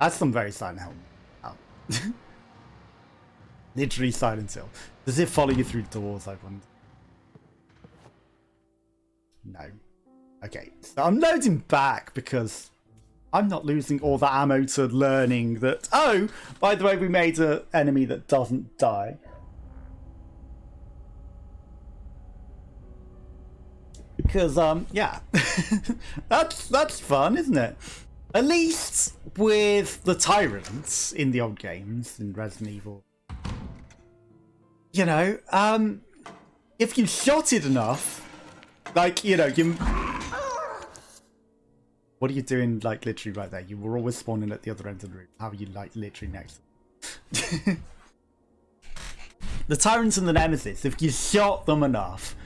That's some very Silent Hill. Oh. Literally Silent Hill. Does it follow you through doors, I wonder? No. Okay, so I'm loading back because I'm not losing all the ammo to learning that, oh, by the way, we made an enemy that doesn't die. Because, yeah, that's fun, isn't it? At least with the tyrants in the old games, in Resident Evil, you know, if you shot it enough, like, you know, you... What are you doing, like, literally right there? You were always spawning at the other end of the room. How are you, like, literally next to them? The tyrants and the nemesis, if you shot them enough,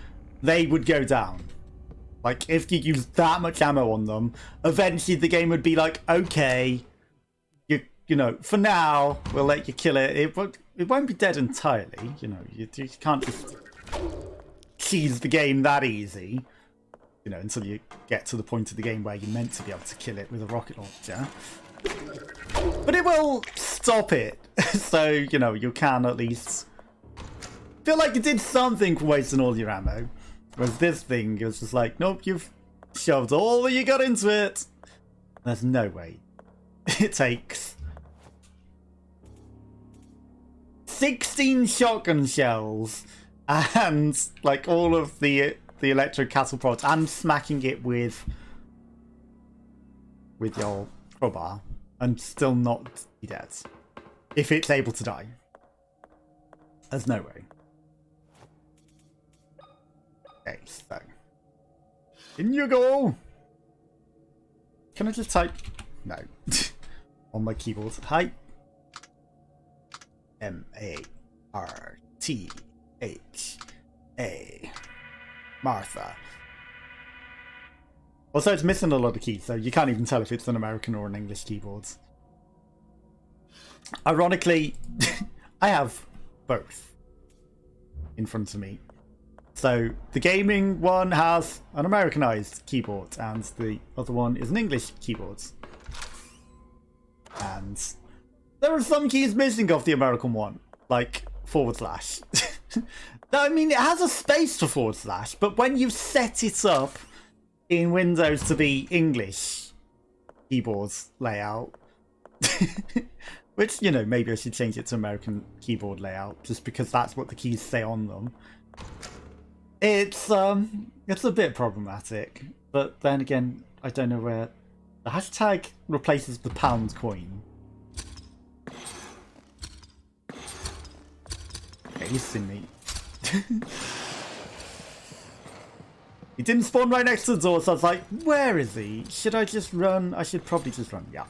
they would go down. Like, if you use that much ammo on them, eventually the game would be like, okay, you know, for now, we'll let you kill it. It won't be dead entirely, you know. You can't just cheese the game that easy, you know, until you get to the point of the game where you're meant to be able to kill it with a rocket launcher. But it will stop it, so, you know, you can at least feel like you did something for wasting all your ammo. Whereas this thing is just like, nope, you've shoved all that you got into it. There's no way. It takes 16 shotgun shells and like all of the electro cattle prods and smacking it with your crowbar and still not be dead. If it's able to die. There's no way. Okay, so in you go. Can I just type? No. On my keyboard. Type M-A-R-T-H-A. Martha. Also, it's missing a lot of keys, so you can't even tell if it's an American or an English keyboard. Ironically, I have both in front of me. So the gaming one has an Americanized keyboard and the other one is an English keyboard. And there are some keys missing off the American one, like /. I mean, it has a space for /, but when you set it up in Windows to be English keyboard layout, which, you know, maybe I should change it to American keyboard layout just because that's what the keys say on them. It's a bit problematic, but then again, I don't know where the hashtag replaces the pound coin. Okay, he's seen me. He didn't spawn right next to the door, so I was like, where is he? Should I just run? I should probably just run. Yeah,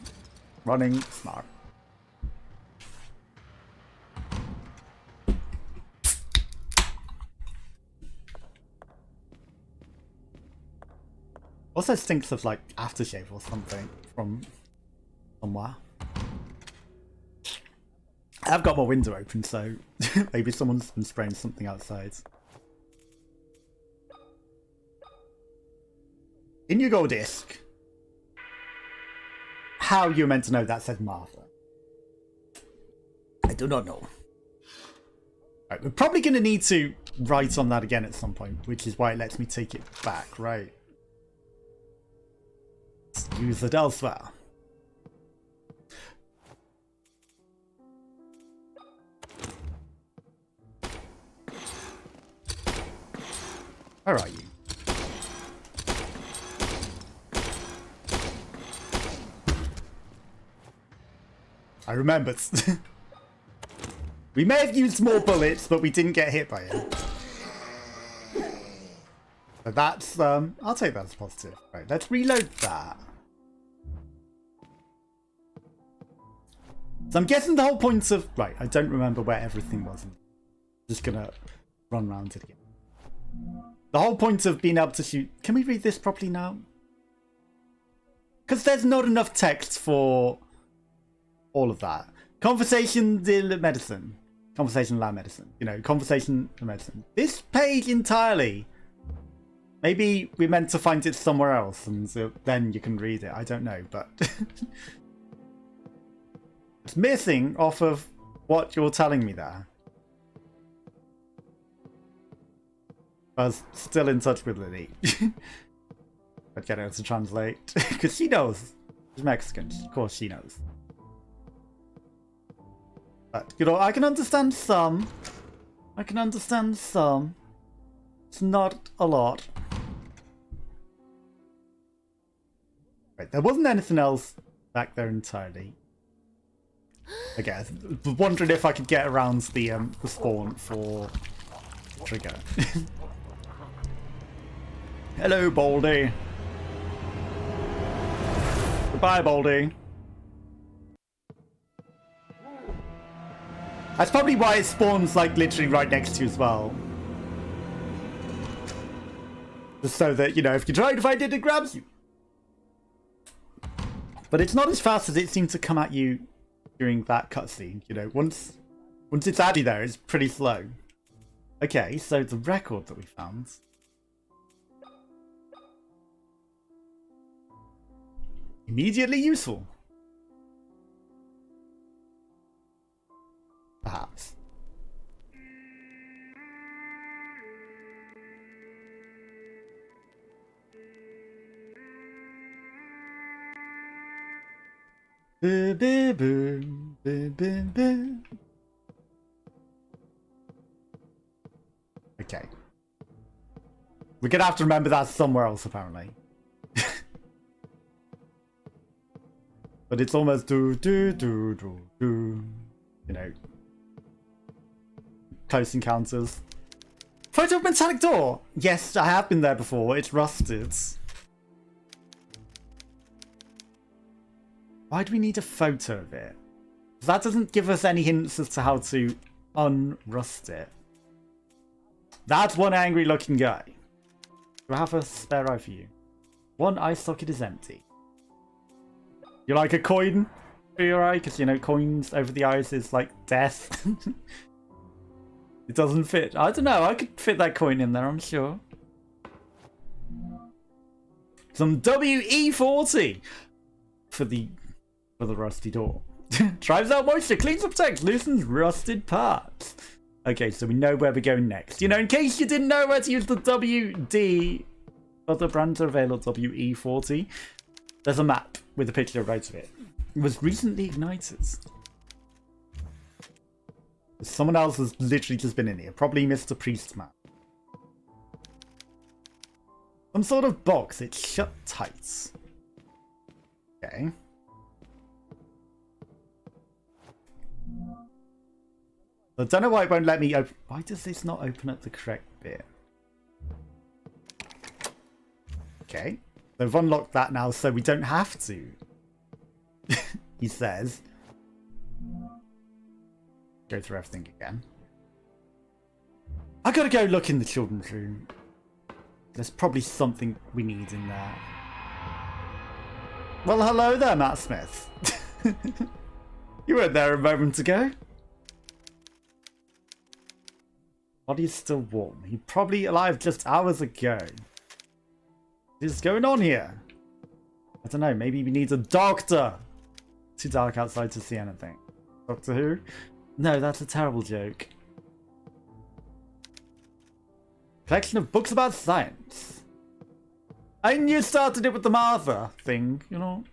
running smart. Also stinks of like aftershave or something from somewhere. I've got my window open, so maybe someone's been spraying something outside. In you go, disc. How you're meant to know that said Martha? I do not know. Right, we're probably going to need to write on that again at some point, which is why it lets me take it back, right? Use it elsewhere. Where are you? I remembered. We may have used more bullets, but we didn't get hit by it. So that's, I'll take that as positive. Right, let's reload that. So I'm guessing the whole point of... Right, I don't remember where everything was. I'm just gonna run around it again. The whole point of being able to shoot... Can we read this properly now? Because there's not enough text for all of that. Conversation de medicine. Conversation la medicine. You know, conversation de medicine. This page entirely... Maybe we meant to find it somewhere else and so then you can read it. I don't know, but... It's missing off of what you're telling me there. I was still in touch with Lily. But get her to translate. Because she knows. She's Mexican. Of course she knows. But, you know, I can understand some. I can understand some. It's not a lot. Right, there wasn't anything else back there entirely. I guess. Wondering if I could get around the spawn for Trigger. Hello, Baldy. Goodbye, Baldy. That's probably why it spawns like literally right next to you as well. Just so that, you know, if you try to find it, it grabs you. But it's not as fast as it seemed to come at you during that cutscene. You know, once it's at you there, it's pretty slow. Okay, so the record that we found. Immediately useful. Perhaps. Okay. We're gonna have to remember that somewhere else, apparently. But it's almost you know, close encounters. Photo of metallic door. Yes, I have been there before. It's rusted. Why do we need a photo of it? That doesn't give us any hints as to how to unrust it. That's one angry looking guy. Do I have a spare eye for you? One eye socket is empty. You like a coin for your eye? Because, you know, coins over the eyes is like death. It doesn't fit. I don't know. I could fit that coin in there, I'm sure. Some WE-40 for the rusty door. Drives out moisture, cleans up text, loosens rusted parts. Okay, so we know where we're going next. You know, in case you didn't know where to use the WD, other brands are available, WE-40. There's a map with a picture of both of it. It was recently ignited. Someone else has literally just been in here. Probably Mr. Priest's map. Some sort of box. It's shut tight. Okay. I don't know why it won't let me open. Why does this not open up the correct bit? Okay. They've unlocked that now, so we don't have to. He says. Go through everything again. I gotta go look in the children's room. There's probably something we need in there. Well, hello there, Matt Smith. You weren't there a moment ago. Body's still warm. He probably alive just hours ago. What is going on here? I don't know. Maybe we need a doctor. Too dark outside to see anything. Doctor Who? No, that's a terrible joke. Collection of books about science. I knew you started it with the Martha thing, you know.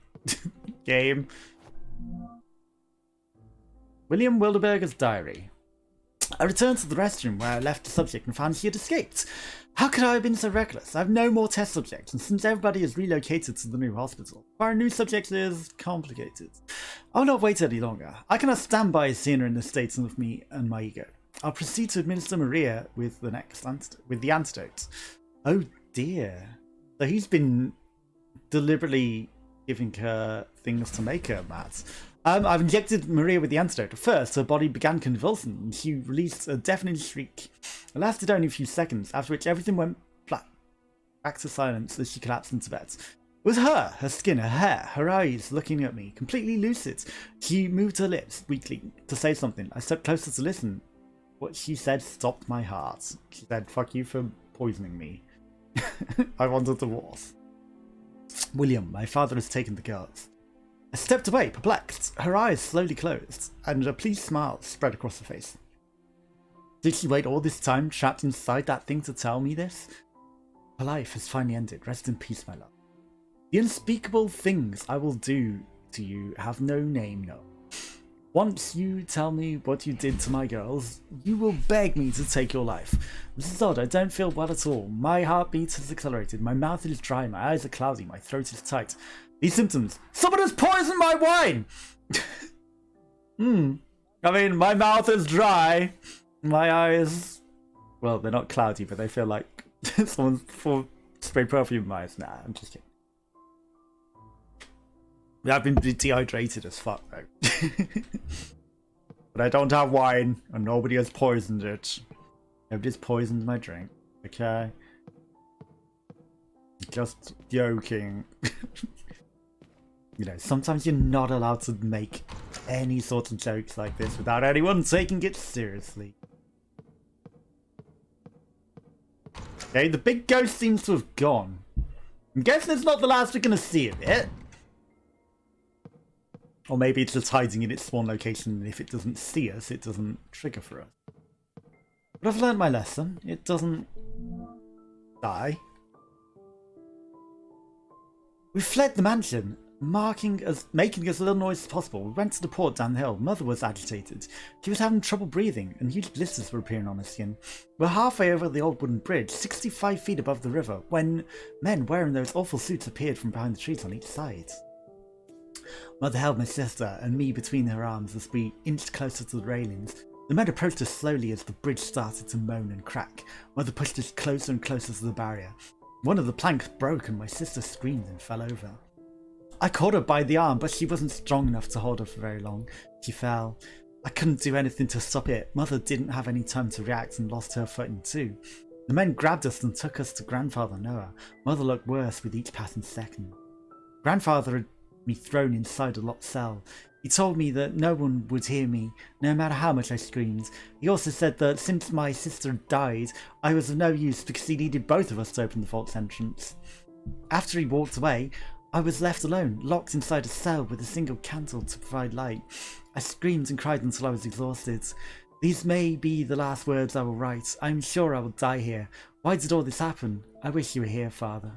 Game. William Wilderberger's diary. I returned to the restroom where I left the subject and found she had escaped. How could I have been so reckless? I have no more test subjects, and since everybody is relocated to the new hospital, our new subject is complicated. I'll not wait any longer. I cannot stand by seeing her in this state of me and my ego. I'll proceed to administer Maria with the antidote. Oh dear. So he's been deliberately giving her things to make her mad. I've injected Maria with the antidote. At first, her body began convulsing, and she released a deafening shriek. It lasted only a few seconds, after which everything went flat. Back to silence as she collapsed into bed. It was her skin, her hair, her eyes looking at me, completely lucid. She moved her lips weakly to say something. I stepped closer to listen. What she said stopped my heart. She said, "Fuck you for poisoning me." I wanted divorce. William, my father has taken the girls. I stepped away, perplexed. Her eyes slowly closed, and a pleased smile spread across her face. Did she wait all this time, trapped inside that thing to tell me this? Her life has finally ended. Rest in peace, my love. The unspeakable things I will do to you have no name, no. Once you tell me what you did to my girls, you will beg me to take your life. This is odd, I don't feel well at all. My heartbeat has accelerated, my mouth is dry, my eyes are cloudy, my throat is tight. These symptoms. Someone has poisoned my wine! I mean, my mouth is dry. My eyes... Well, they're not cloudy, but they feel like someone's sprayed perfume in my eyes. Nah, I'm just kidding. I've been dehydrated as fuck, though. But I don't have wine, and nobody has poisoned it. Nobody's poisoned my drink, okay? Just joking. You know, sometimes you're not allowed to make any sort of jokes like this without anyone taking it seriously. Okay, the big ghost seems to have gone. I'm guessing it's not the last we're going to see of it. Or maybe it's just hiding in its spawn location, and if it doesn't see us, it doesn't trigger for us. But I've learned my lesson. It doesn't die. We fled the mansion, making as little noise as possible. We went to the port down the hill. Mother was agitated. She was having trouble breathing, and huge blisters were appearing on her skin. We're halfway over the old wooden bridge, 65 feet above the river, when men wearing those awful suits appeared from behind the trees on each side. Mother held my sister and me between her arms as we inched closer to the railings. The men approached us slowly as the bridge started to moan and crack. Mother pushed us closer and closer to the barrier. One of the planks broke and my sister screamed and fell over. I caught her by the arm, but she wasn't strong enough to hold her for very long. She fell. I couldn't do anything to stop it. Mother didn't have any time to react and lost her footing too. The men grabbed us and took us to Grandfather Noah. Mother looked worse with each passing second. Grandfather had me thrown inside a locked cell. He told me that no one would hear me, no matter how much I screamed. He also said that since my sister died, I was of no use because he needed both of us to open the vault's entrance. After he walked away, I was left alone, locked inside a cell with a single candle to provide light. I screamed and cried until I was exhausted. These may be the last words I will write. I am sure I will die here. Why did all this happen? I wish you were here, Father.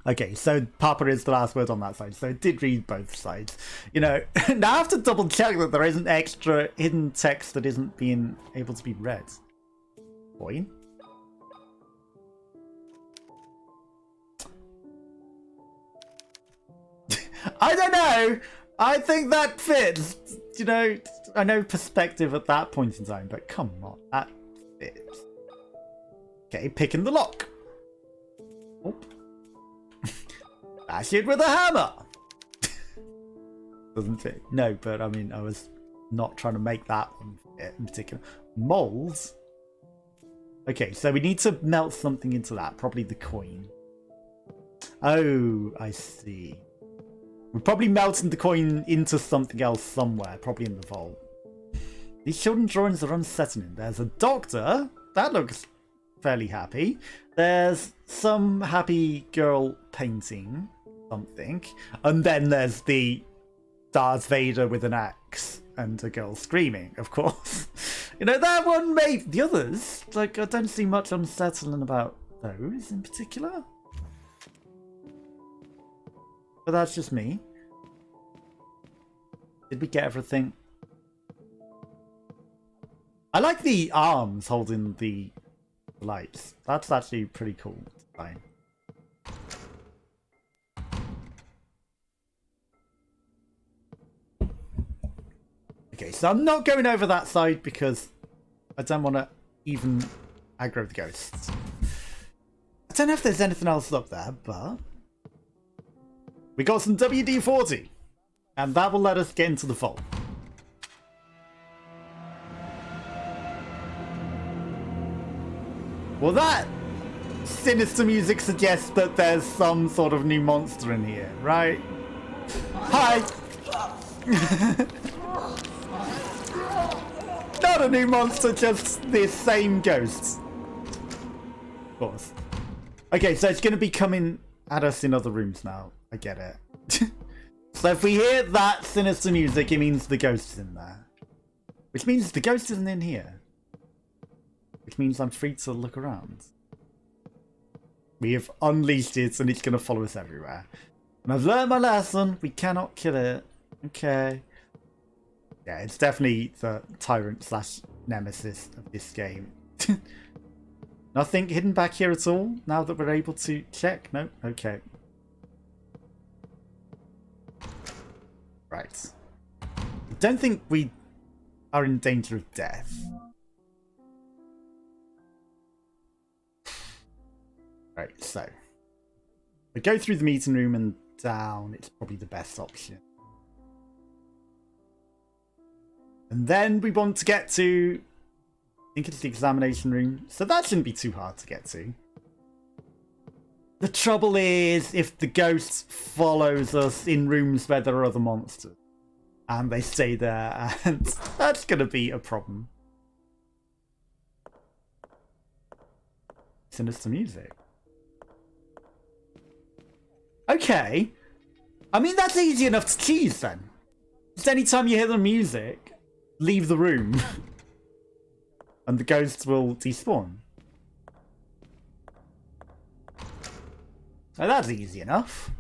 Okay, so Papa is the last word on that side, so it did read both sides. You know, now I have to double check that there isn't extra hidden text that isn't being able to be read. Coin? I don't know! I think that fits! You know, I know perspective at that point in time, but come on, that fits. Okay, picking the lock. Oh. Bash it with a hammer! Doesn't fit. No, but I mean, I was not trying to make that one fit in particular. Moles? Okay, so we need to melt something into that. Probably the coin. Oh, I see. We're probably melting the coin into something else somewhere. Probably in the vault. These children's drawings are unsettling. There's a doctor. That looks fairly happy. There's some happy girl painting something, and then there's the Darth Vader with an axe and a girl screaming, of course. You know, that one made the others, like, I don't see much unsettling about those in particular, but that's just me. Did we get everything? I like the arms holding the lights. That's actually pretty cool design. Okay, so I'm not going over that side because I don't want to even aggro the ghosts. I don't know if there's anything else up there, but we got some WD-40, and that will let us get into the vault. Well, that sinister music suggests that there's some sort of new monster in here, right? Hi! No! not a new monster, just the same ghosts. Of course. Okay, so it's going to be coming at us in other rooms now. I get it. So if we hear that sinister music, it means the ghost is in there. Which means the ghost isn't in here. Which means I'm free to look around. We have unleashed it and it's going to follow us everywhere. And I've learned my lesson. We cannot kill it. Okay. Yeah, it's definitely the tyrant / nemesis of this game. Nothing hidden back here at all now that we're able to check? No? Okay. Right. I don't think we are in danger of death. Right, so we go through the meeting room and down. It's probably the best option. And then we want to get to, I think it's the examination room. So that shouldn't be too hard to get to. The trouble is if the ghost follows us in rooms where there are other monsters. And they stay there, and that's going to be a problem. Sinister music. Okay. I mean, that's easy enough to cheese then. Just anytime you hear the music, leave the room. And the ghosts will despawn. So that's easy enough.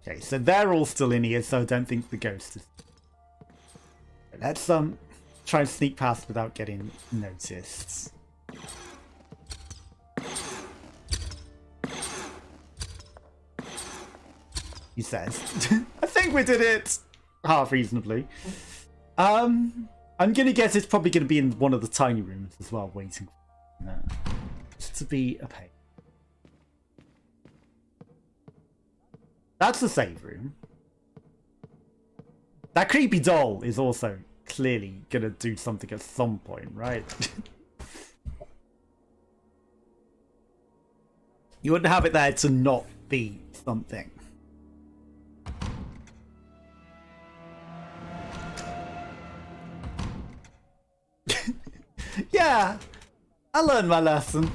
Okay, so they're all still in here, so I don't think the ghost is... Let's try and sneak past without getting noticed. He says. I think we did it half reasonably. I'm gonna guess it's probably gonna be in one of the tiny rooms as well, waiting for just to be a pain. That's the save room. That creepy doll is also clearly gonna do something at some point, right? You wouldn't have it there to not be something. Yeah, I learned my lesson.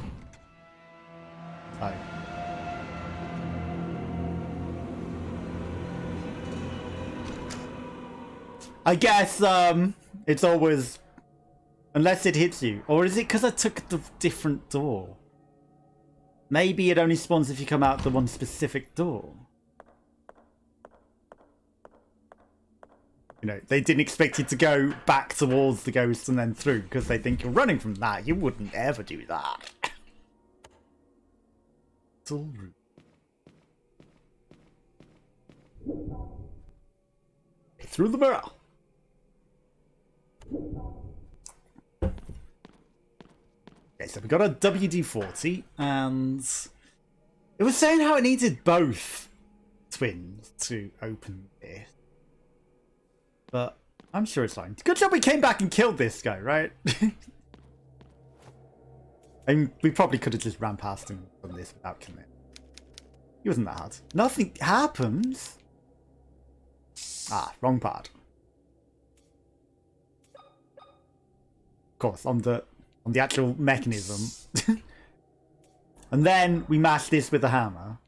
Oh. I guess it's always, unless it hits you, or is it because I took the different door? Maybe it only spawns if you come out the one specific door. You know, they didn't expect you to go back towards the ghost and then through because they think you're running from that. You wouldn't ever do that. It's all rude. Through the mirror. Okay, so we got a WD-40 and it was saying how it needed both twins to open this. But I'm sure it's fine. Good job we came back and killed this guy, right? I mean, we probably could have just ran past him on this without killing him. He wasn't that hard. Nothing happens. Ah, wrong part. Of course, on the actual mechanism. And then we mash this with a hammer.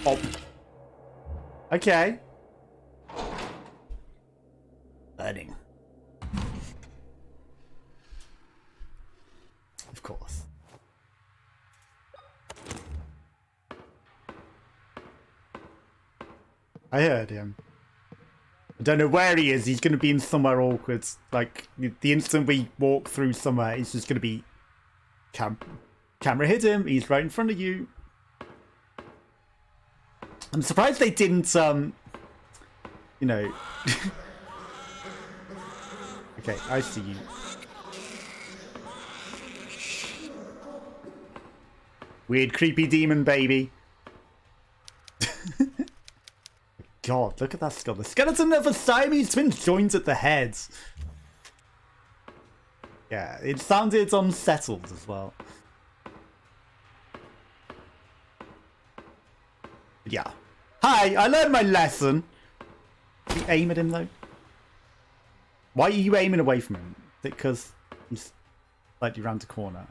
Oh. Okay. Burning. Of course. I heard him. I don't know where he is. He's going to be in somewhere awkward. Like, the instant we walk through somewhere, it's just going to be... Camera hit him. He's right in front of you. I'm surprised they didn't, you know... Okay, I see you. Weird, creepy demon baby. God, look at that skull. The skeleton of a Siamese twin joins at the head. Yeah, it sounded unsettled as well. Yeah. Hi, I learned my lesson. You aim at him though. Why are you aiming away from him? Is it because he's slightly round the corner?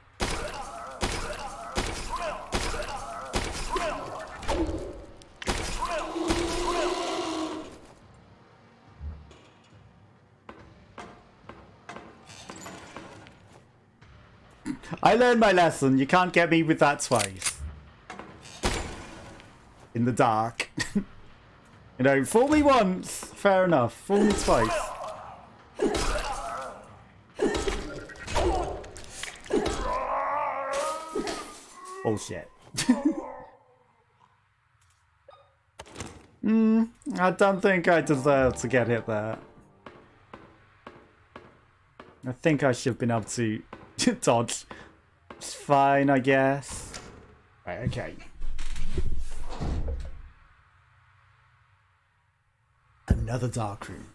I learned my lesson. You can't get me with that twice. In the dark. You know, fool me once, fair enough. Fool me twice. Bullshit. I don't think I deserve to get hit there. I think I should have been able to dodge. It's fine, I guess. Right, okay. Another dark room.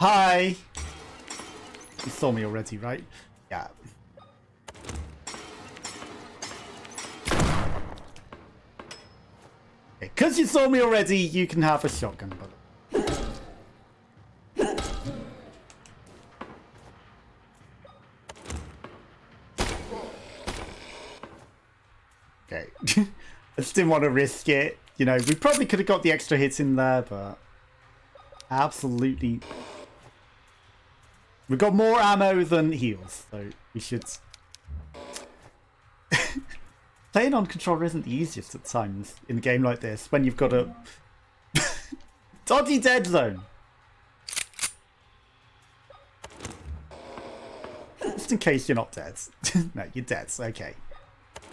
Hi! You saw me already, right? Yeah. Because you saw me already, you can have a shotgun bullet. Okay. I just didn't want to risk it. You know, we probably could have got the extra hits in there, but absolutely. We've got more ammo than heals, so we should. Playing on controller isn't the easiest at times in a game like this when you've got a dodgy dead zone. Just in case you're not dead. No, you're dead. Okay.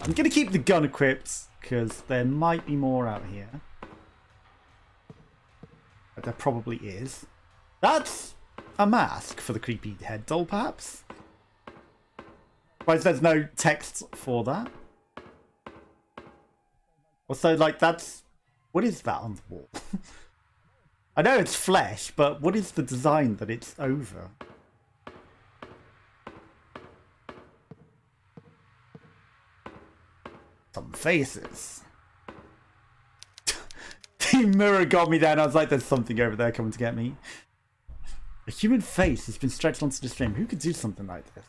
I'm going to keep the gun equipped because there might be more out here. But there probably is. That's a mask for the creepy head doll, perhaps? Why there's no text for that? Also, like, that's... What is that on the wall? I know it's flesh, but what is the design that it's over? Some faces. The mirror got me there, and I was like, there's something over there coming to get me. A human face has been stretched onto the stream. Who could do something like this?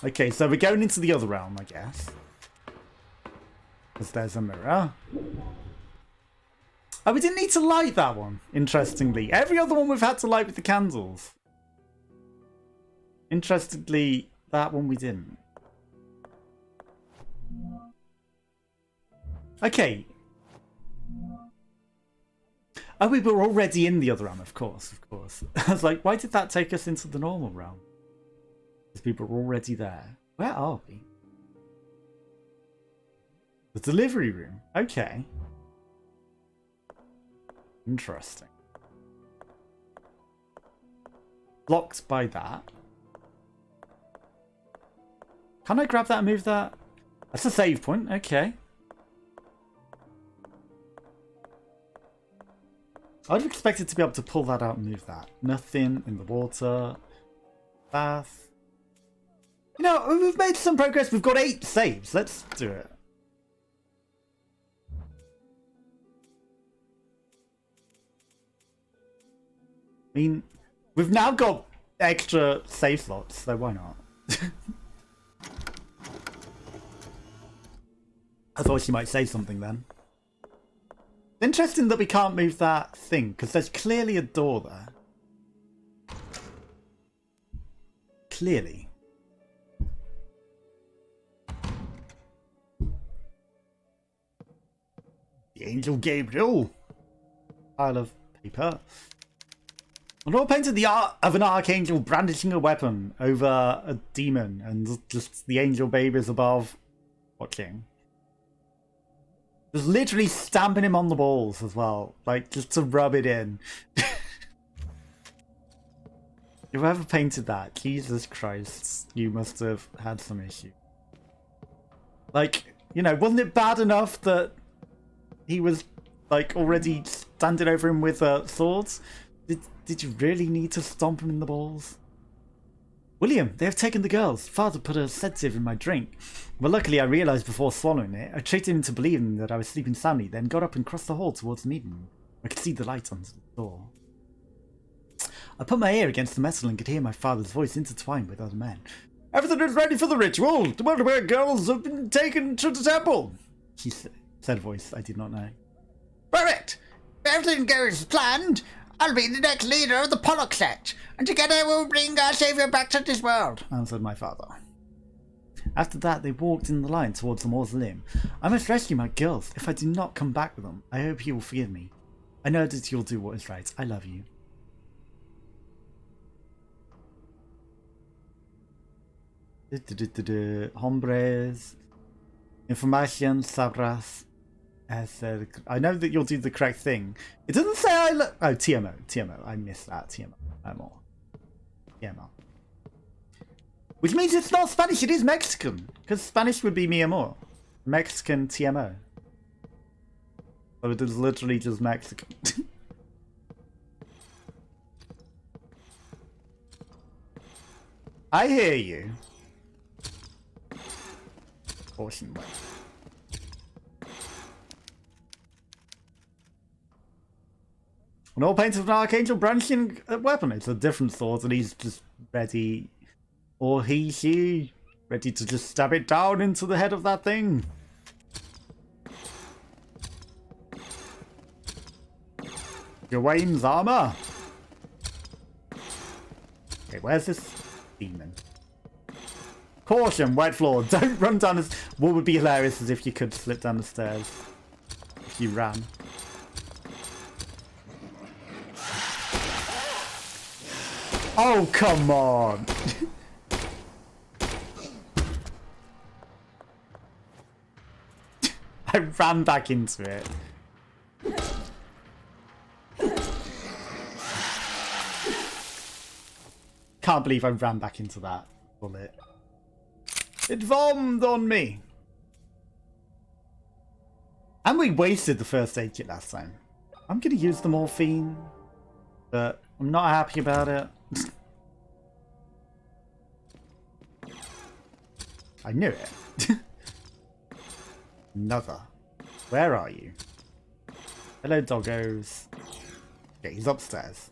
Okay, so we're going into the other realm, I guess. Because there's a mirror. Oh, we didn't need to light that one, interestingly. Every other one we've had to light with the candles. Interestingly, that one we didn't. Okay. Oh, we were already in the other realm, of course, of course. I was like, why did that take us into the normal realm? Because people were already there. Where are we? The delivery room. Okay. Interesting. Blocked by that. Can I grab that and move that? That's a save point. Okay. I'd have expected to be able to pull that out and move that. Nothing in the water. Bath. You know, we've made some progress. We've got 8 saves. Let's do it. I mean, we've now got extra save slots, so why not? I thought she might say something then. Interesting that we can't move that thing, because there's clearly a door there. Clearly. The Angel Gabriel. Pile of paper. An oil painted the art of an archangel brandishing a weapon over a demon, and just the angel babies above watching. Just literally stamping him on the balls as well, like just to rub it in. Whoever painted that, Jesus Christ, you must have had some issue. Like, you know, wasn't it bad enough that he was like already standing over him with swords? Did you really need to stomp him in the balls? William, they have taken the girls. Father put a sedative in my drink. Well, luckily I realised before swallowing it. I tricked him into believing that I was sleeping soundly, then got up and crossed the hall towards the meeting room. I could see the light on the door. I put my ear against the metal and could hear my father's voice intertwined with other men. Everything is ready for the ritual. The Wonderwear girls have been taken to the temple. He said a voice I did not know. Perfect. If everything goes as planned, I'll be the next leader of the Pollock sect, and together we'll bring our saviour back to this world, answered my father. After that, they walked in the line towards the mausoleum. I must rescue my girls. If I do not come back with them, I hope you will forgive me. I know that you'll do what is right. I love you. Hombres. Information sabrás. I know that you'll do the correct thing. It doesn't say I love. Oh, TMO. TMO. I missed that. TMO. TMO. Which means it's not Spanish, it is Mexican. Because Spanish would be mi amor. Mexican TMO. So it is literally just Mexican. I hear you. Caution way. An all painted of an archangel branching a weapon. It's a different sword and he's just ready. Or she, ready to just stab it down into the head of that thing. Gawain's armor. Okay, where's this demon? Caution, wet floor. Don't run down this. What would be hilarious is if you could slip down the stairs. If you ran. Oh, come on. I ran back into it. Can't believe I ran back into that bullet. It vommed on me. And we wasted the first aid kit last time. I'm going to use the morphine, but I'm not happy about it. I knew it. Another. Where are you? Hello, doggos. Okay, he's upstairs.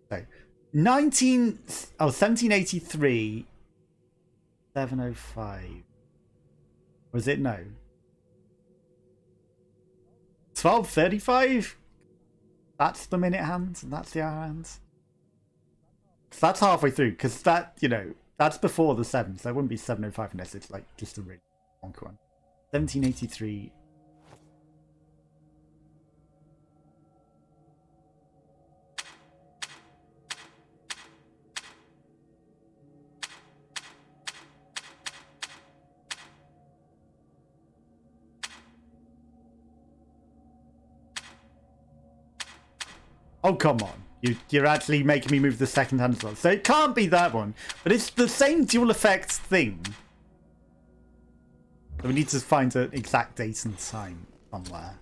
So, 1783, 705. Was it no? 1235? That's the minute hand, and that's the hour hand. So that's halfway through, because that, you know, that's before the 7, so it wouldn't be 705 unless it's like just a really long one. 1783. Oh, come on. You're actually making me move the second hand as well. So it can't be that one. But it's the same dual effects thing. So we need to find an exact date and time somewhere.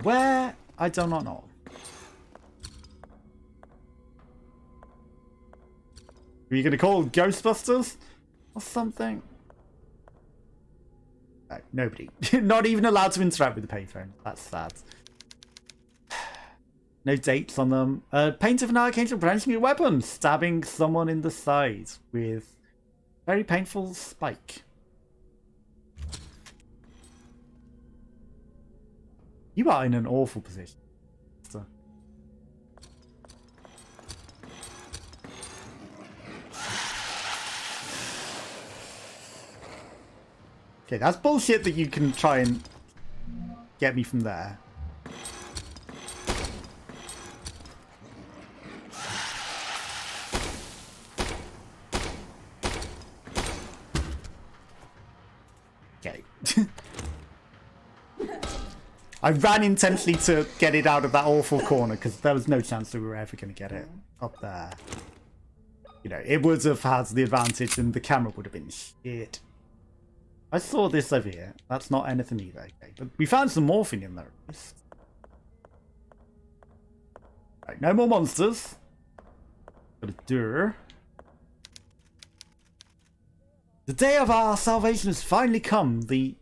Where? I do not know. Are you going to call Ghostbusters? Or something? No, nobody. Not even allowed to interact with the payphone. That's sad. No dates on them. Paint of an archangel branching a weapon. Stabbing someone in the side with very painful spike. You are in an awful position. Okay, that's bullshit that you can try and get me from there. Okay. I ran intensely to get it out of that awful corner because there was no chance that we were ever going to get it up there. You know, it would have had the advantage and the camera would have been shit. I saw this over here. That's not anything either. Okay, but we found some morphine in there. Right, no more monsters. Got a door. The day of our salvation has finally come. The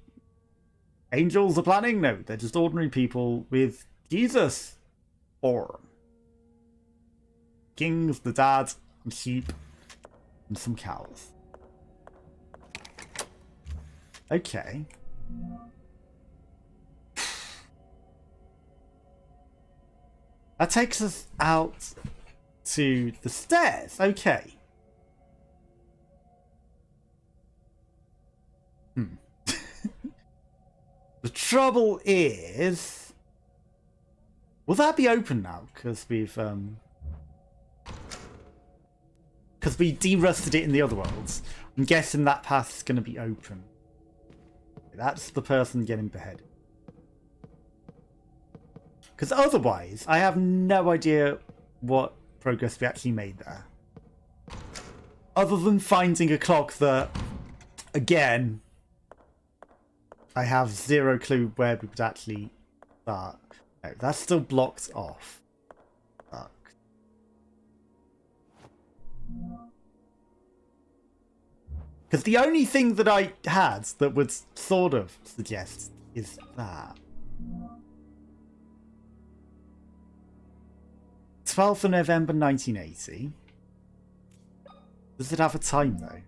angels are planning? No, they're just ordinary people with Jesus. Or kings, the dad, and sheep, and some cows. Okay. That takes us out to the stairs. Okay. The trouble is, will that be open now? Because we derusted it in the other worlds. I'm guessing that path's going to be open. That's the person getting beheaded. Because otherwise, I have no idea what progress we actually made there. Other than finding a clock that, again, I have zero clue where we would actually start. No, that's still blocked off. Fuck. Because the only thing that I had that would sort of suggest is that. 12th of November 1980. Does it have a time though?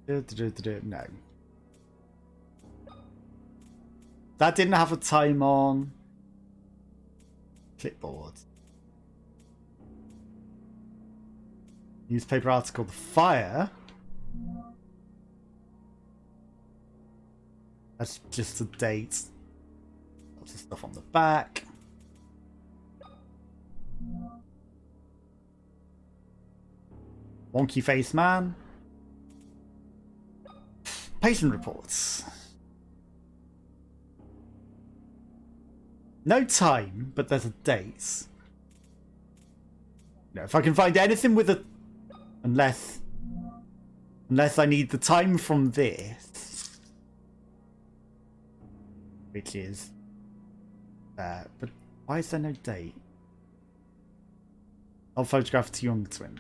No. That didn't have a time on clipboard. Newspaper article, The Fire. That's just a date. Lots of stuff on the back. Wonky face man. Patient reports. No time, but there's a date. No, if I can find anything with a... Unless I need the time from this. Which is... but why is there no date? I'll photograph two young twins.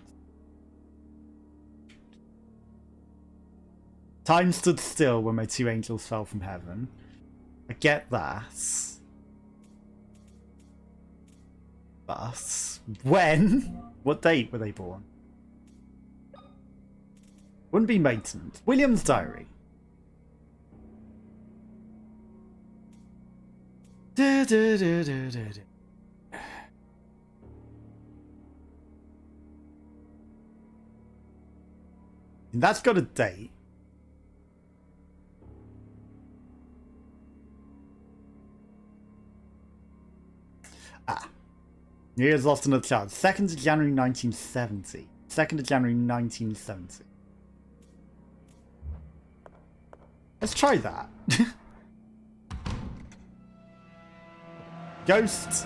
Time stood still when my two angels fell from heaven. I get that. But when? What date were they born? Wouldn't be maintenance. William's diary. And that's got a date. New Year's lost another child. 2nd of January 1970. 2nd of January 1970. Let's try that. Ghosts.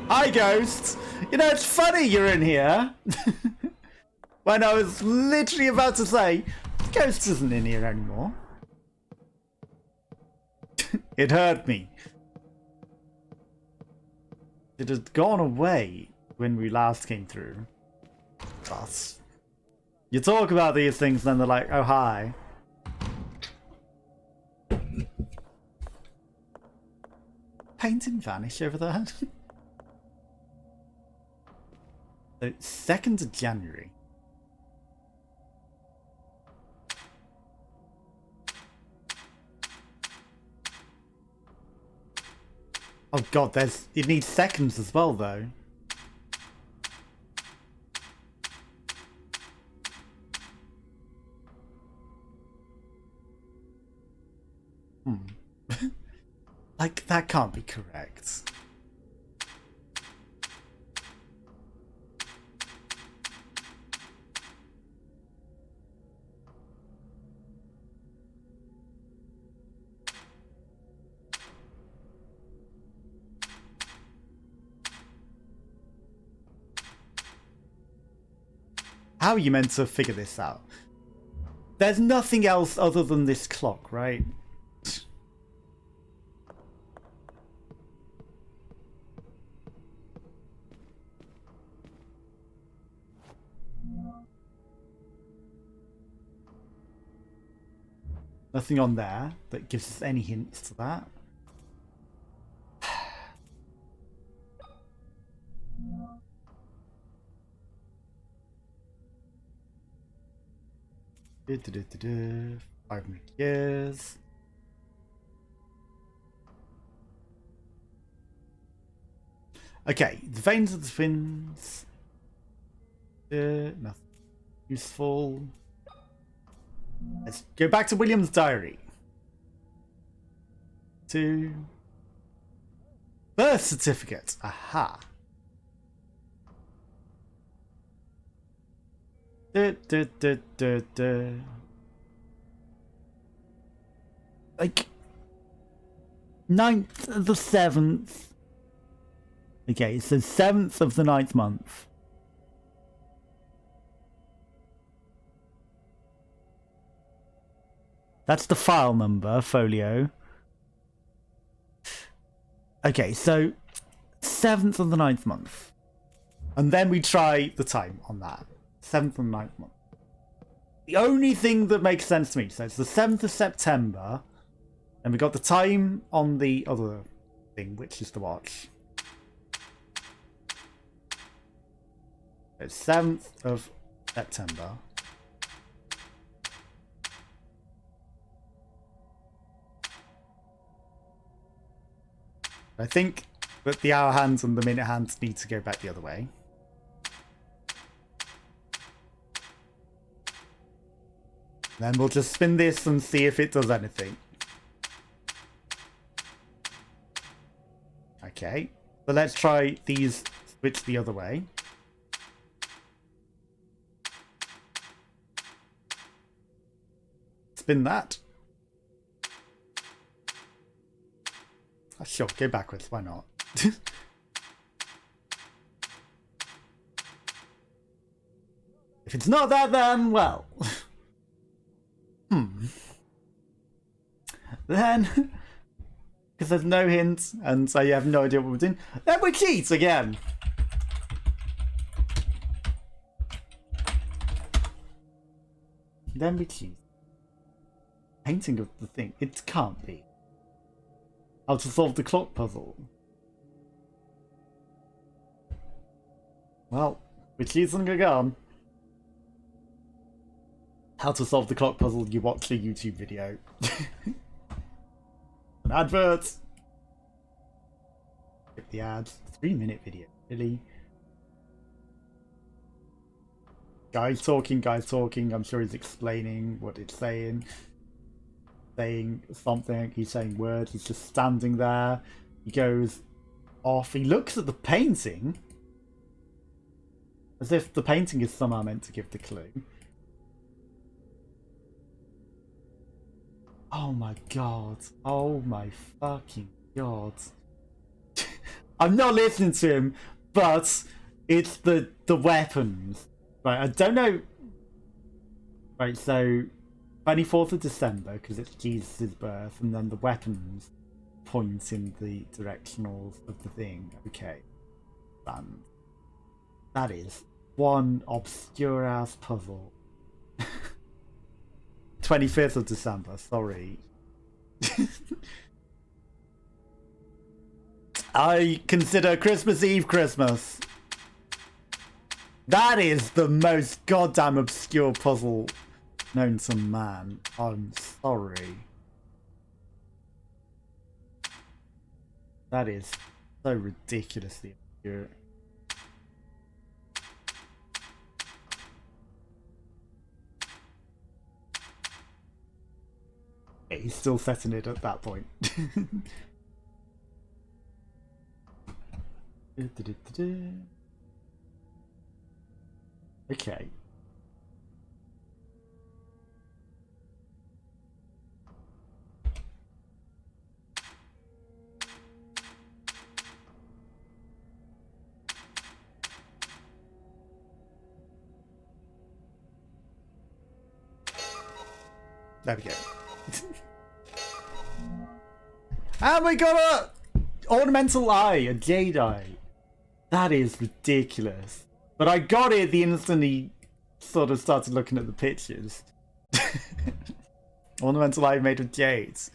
Hi, ghosts. You know, it's funny you're in here. When I was literally about to say, Ghost isn't in here anymore. It hurt me. It had gone away when we last came through. But you talk about these things, then they're like, oh, hi. Paint didn't vanish over there. So, 2nd of January. Oh god, it needs seconds as well though. Like, that can't be correct. How are you meant to figure this out? There's nothing else other than this clock, right? Nothing on there that gives us any hints to that. Du-du-du-du-du. 500 years. Okay, the veins of the twins. Nothing useful. Let's go back to William's diary. 2. Birth certificate. Aha. Like 9th of the 7th. Okay, so 7th of the 9th month. That's the file number, folio. Okay, so 7th of the 9th month. And then we try the time on that. 7th and 9th month. The only thing that makes sense to me, so it's the 7th of September, and we got the time on the other thing, which is the watch. It's 7th of September. I think that the hour hands and the minute hands need to go back the other way. Then we'll just spin this and see if it does anything. Okay, so let's try these switch the other way. Spin that. Oh, sure, go backwards, why not? If it's not that, then, well... Then, because there's no hint, and so you have no idea what we're doing, then we cheat again. Then we cheat. Painting of the thing. It can't be. How to solve the clock puzzle. Well, we're cheating again. How to solve the clock puzzle, you watch a YouTube video. An advert! Skip the ads. 3-minute video, really? Guy's talking, I'm sure he's explaining what it's saying. Saying something, he's saying words, he's just standing there. He goes off, he looks at the painting. As if the painting is somehow meant to give the clue. Oh my god. Oh my fucking god. I'm not listening to him, but it's the weapons. Right, I don't know. Right, so 24th of December, because it's Jesus' birth, and then the weapons point in the directionals of the thing. Okay. And that is one obscure ass puzzle. 25th of December, sorry. I consider Christmas Eve Christmas. That is the most goddamn obscure puzzle known to man. I'm sorry. That is so ridiculously obscure. He's still setting it at that point. Okay. There we go. And we got a ornamental eye, a jade eye. That is ridiculous. But I got it the instant he sort of started looking at the pictures. Ornamental eye made of jades.